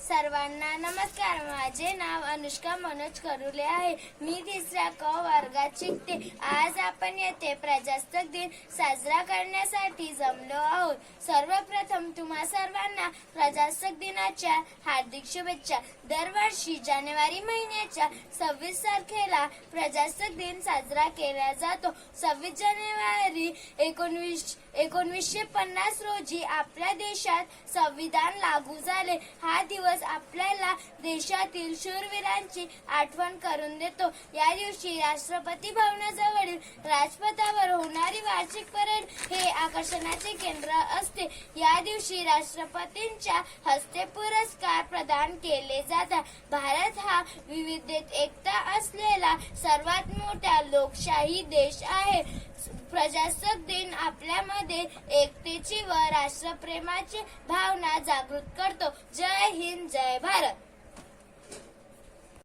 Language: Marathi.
सर्वांना नमस्कार. माझे नाव अनुष्का मनोज करुले आहे. मी 3ऱ्या क वर्गात शिकते. आज आपण येथे प्रजासत्ताक दिन साजरा करण्यासाठी जमलो आहोत. सर्वप्रथम तुम्हा सर्वांना प्रजासत्ताक दिनाच्या हार्दिक शुभेच्छा. दरवर्षी जानेवारी महिन्याच्या 26 तारखेला प्रजासत्ताक दिन साजरा केला जातो. 26 जानेवारी 1950 रोजी आपल्या देशात संविधान लागू झाले. हा दिवस आपल्याला देशातील शूरवीरांची आठवण करून देतो. या दिवशी राष्ट्रपती भवनाजवळील राजपथावर होणारी वार्षिक परेड हे आकर्षणाचे केंद्र असते. या दिवशी राष्ट्रपतींच्या हस्ते पुरस्कार प्रदान केले जातात. भारत हा विविधतेत एकता असलेला सर्वात मोठा लोकशाही देश आहे. प्रजासत्ताक दिन आपल्यामध्ये एकतेची व राष्ट्रप्रेमाची भावना जागृत करतो. जय हिंद, जय भारत.